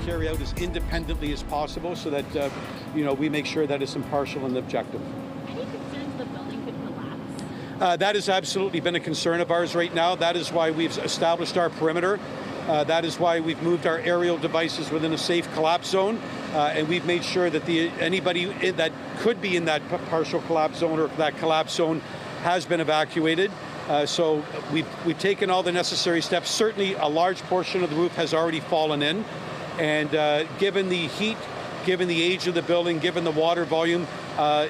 carry out as independently as possible so that, we make sure that it's impartial and objective. Any concerns the building could collapse? That has absolutely been a concern of ours right now. That is why we've established our perimeter. That is why we've moved our aerial devices within a safe collapse zone, and we've made sure that anybody that could be in that partial collapse zone or that collapse zone has been evacuated. So we've taken all the necessary steps. Certainly a large portion of the roof has already fallen in, and given the heat, given the age of the building, given the water volume,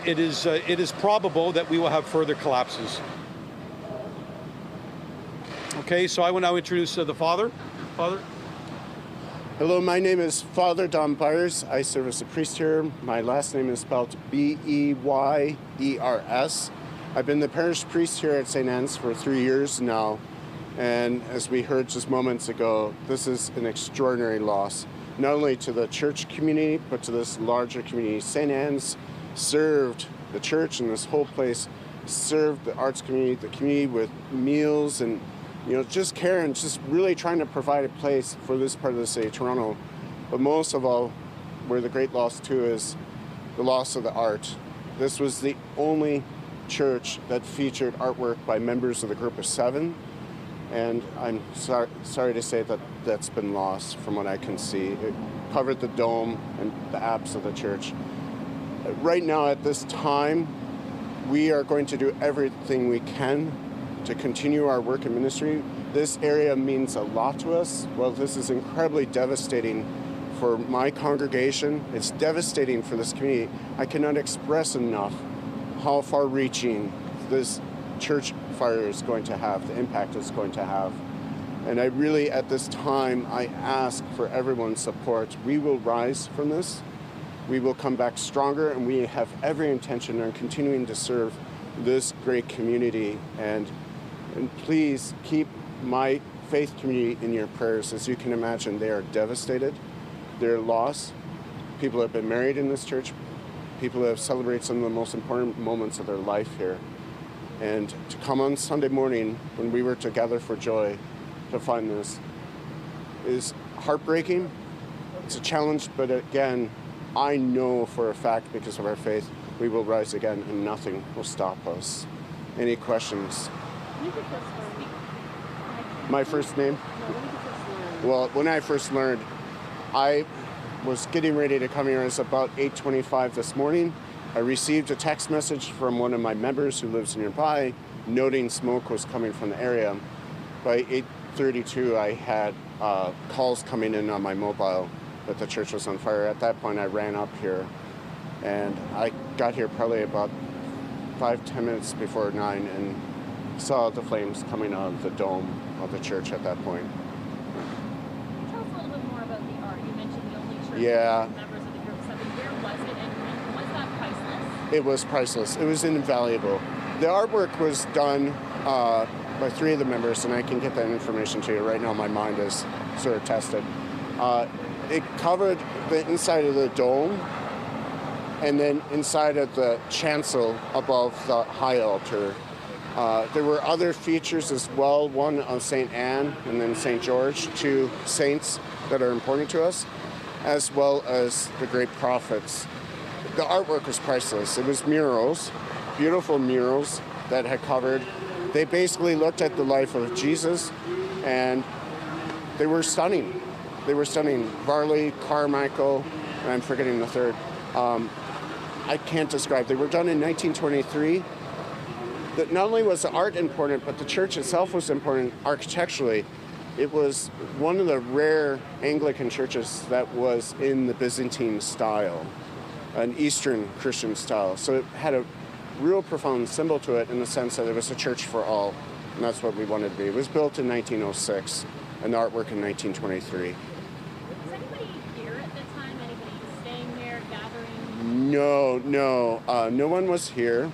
it is probable that we will have further collapses. Okay, so I will now introduce the Father. Father? Hello, my name is Father Don Byers. I serve as a priest here. My last name is spelled B-E-Y-E-R-S. I've been the parish priest here at St.Annes for 3 years now. And as we heard just moments ago, this is an extraordinary loss, not only to the church community, but to this larger community. St.Annes served the church, and this whole place served the arts community, the community with meals and just care and just really trying to provide a place for this part of the city of Toronto. But most of all, where the great loss too is the loss of the art. This was the only church that featured artwork by members of the group of 7. And I'm sorry to say that that's been lost from what I can see. It covered the dome and the apse of the church. Right now at this time, we are going to do everything we can to continue our work in ministry. This area means a lot to us. Well, this is incredibly devastating for my congregation. It's devastating for this community. I cannot express enough how far-reaching this church fire is going to have, the impact it's going to have. And I really, at this time, I ask for everyone's support. We will rise from this. We will come back stronger, and we have every intention on continuing to serve this great community. And please keep my faith community in your prayers. As you can imagine, they are devastated. They're lost. People have been married in this church. People have celebrated some of the most important moments of their life here. And to come on Sunday morning when we were to gather for joy to find this is heartbreaking. It's a challenge, but again, I know for a fact, because of our faith, we will rise again and nothing will stop us. Any questions? My first name? Well, when I first learned, I was getting ready to come here. It was about 8:25 this morning. I received a text message from one of my members who lives nearby, noting smoke was coming from the area. By 8:32, I had calls coming in on my mobile that the church was on fire. At that point, I ran up here, and I got here probably about 5-10 minutes before 9 and saw the flames coming out of the dome of the church at that point. Tell us a little bit more about the art. You mentioned the only church members of the group 7. Where was it, and was that priceless? It was priceless. It was invaluable. The artwork was done by 3 of the members, and I can get that information to you. Right now my mind is sort of tested. It covered the inside of the dome and then inside of the chancel above the high altar. There were other features as well, one on St.Anne and then St. George, 2 saints that are important to us, as well as the great prophets. The artwork was priceless. It was murals, beautiful murals that had covered. They basically looked at the life of Jesus, and they were stunning. They were stunning. Varley, Carmichael, and I'm forgetting the third. I can't describe. They were done in 1923. That not only was the art important, but the church itself was important architecturally. It was one of the rare Anglican churches that was in the Byzantine style, an Eastern Christian style. So it had a real profound symbol to it in the sense that it was a church for all, and that's what we wanted to be. It was built in 1906, and the artwork in 1923. Was anybody here at the time? Anybody staying there, gathering? No one was here.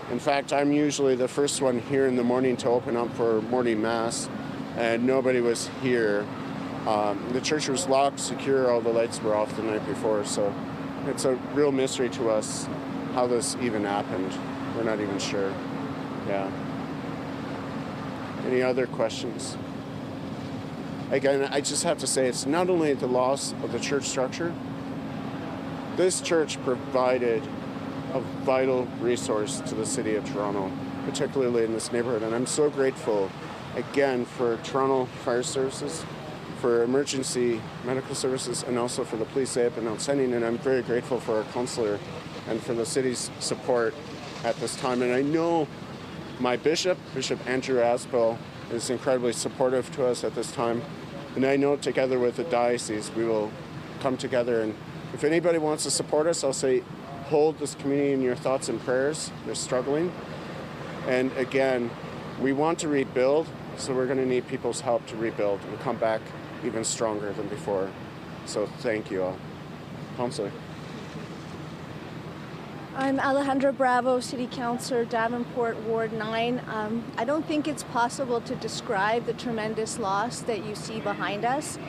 In fact, I'm usually the first one here in the morning to open up for morning mass, and nobody was here. The church was locked, secure, all the lights were off the night before, so it's a real mystery to us how this even happened. We're not even sure. Yeah. Any other questions? Again, I just have to say it's not only the loss of the church structure. This church provided a vital resource to the city of Toronto, particularly in this neighborhood. And I'm so grateful, again, for Toronto Fire Services, for emergency medical services, and also for the police. They have been outstanding. And I'm very grateful for our councillor and for the city's support at this time. And I know my bishop, Bishop Andrew Aspel, is incredibly supportive to us at this time. And I know together with the diocese, we will come together. And if anybody wants to support us, I'll say, hold this community in your thoughts and prayers. They're struggling. And again, we want to rebuild, so we're going to need people's help to rebuild and come back even stronger than before. So thank you all. Councillor. I'm Alejandra Bravo, City Councillor, Davenport, Ward 9. I don't think it's possible to describe the tremendous loss that you see behind us.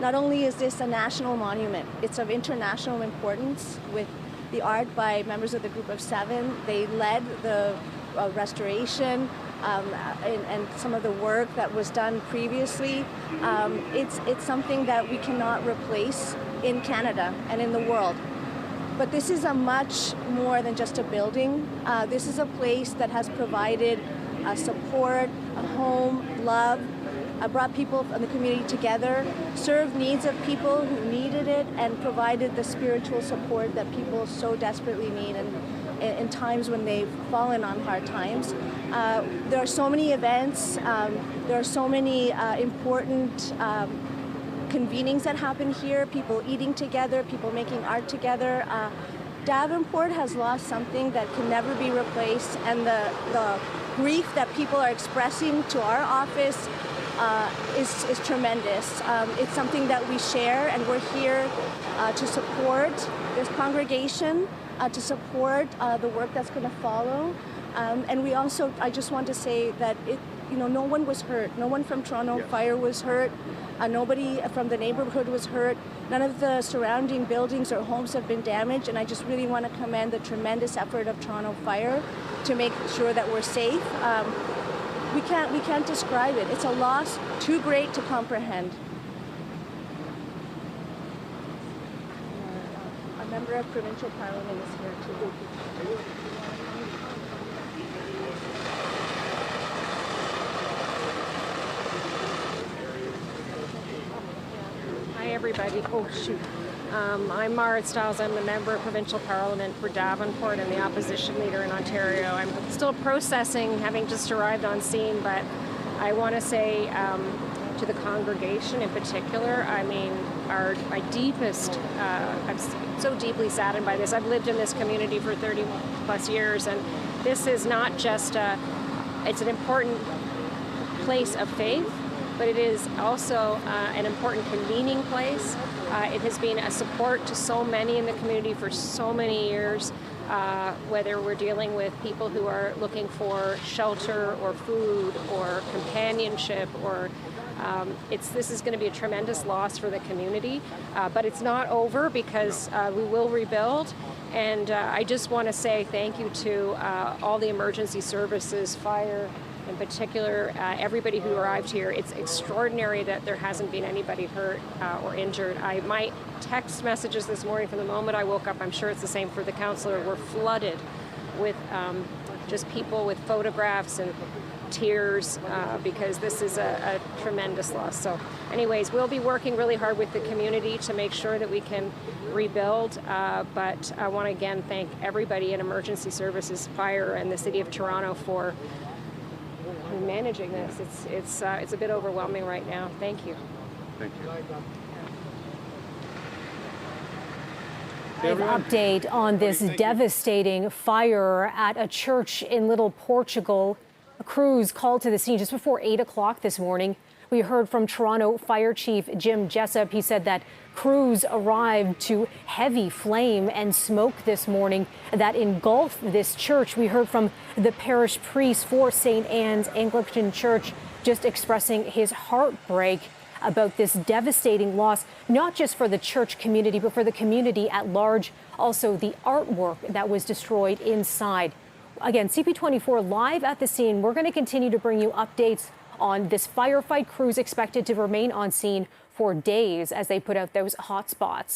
Not only is this a national monument, it's of international importance with the art by members of the Group of Seven. They led the restoration and some of the work that was done previously. It's something that we cannot replace in Canada and in the world. But this is a much more than just a building. This is a place that has provided support, a home, love, brought people from the community together, served needs of people who needed it, and provided the spiritual support that people so desperately need in times when they've fallen on hard times. There are so many events, there are so many important convenings that happen here, people eating together, people making art together. Davenport has lost something that can never be replaced, and the grief that people are expressing to our office is tremendous. It's something that we share, and we're here to support this congregation, to support the work that's going to follow. And we also, I just want to say that no one was hurt. No one from Toronto Fire was hurt. Nobody from the neighborhood was hurt. None of the surrounding buildings or homes have been damaged. And I just really want to commend the tremendous effort of Toronto Fire to make sure that we're safe. We can't describe it. It's a loss too great to comprehend. A member of provincial parliament is here too. Hi everybody. Oh shoot. I'm Marit Stiles. I'm the member of provincial parliament for Davenport and the opposition leader in Ontario. I'm still processing, having just arrived on scene, but I want to say to the congregation in particular, I mean, my deepest, I'm so deeply saddened by this. I've lived in this community for 30 plus years, and this is not just it's an important place of faith, but it is also an important convening place. It has been a support to so many in the community for so many years, whether we're dealing with people who are looking for shelter or food or companionship, or this is going to be a tremendous loss for the community, but it's not over, because we will rebuild. And I just want to say thank you to all the emergency services, fire, in particular, everybody who arrived here. It's extraordinary that there hasn't been anybody hurt or injured. My text messages this morning from the moment I woke up, I'm sure it's the same for the councillor, were flooded with just people with photographs and tears, because this is a tremendous loss. So anyways, we'll be working really hard with the community to make sure that we can rebuild, but I want to again thank everybody in emergency services, fire, and the City of Toronto for managing this. It's a bit overwhelming right now. Thank you. Thank you. An update on this devastating fire at a church in Little Portugal. A crews called to the scene just before 8 o'clock this morning. We heard from Toronto Fire Chief Jim Jessup. He said that crews arrived to heavy flame and smoke this morning that engulfed this church. We heard from the parish priest for St.Anne's Anglican Church, just expressing his heartbreak about this devastating loss, not just for the church community, but for the community at large. Also, the artwork that was destroyed inside. Again, CP24 live at the scene. We're going to continue to bring you updates on this firefight. Crews expected to remain on scene for days as they put out those hot spots.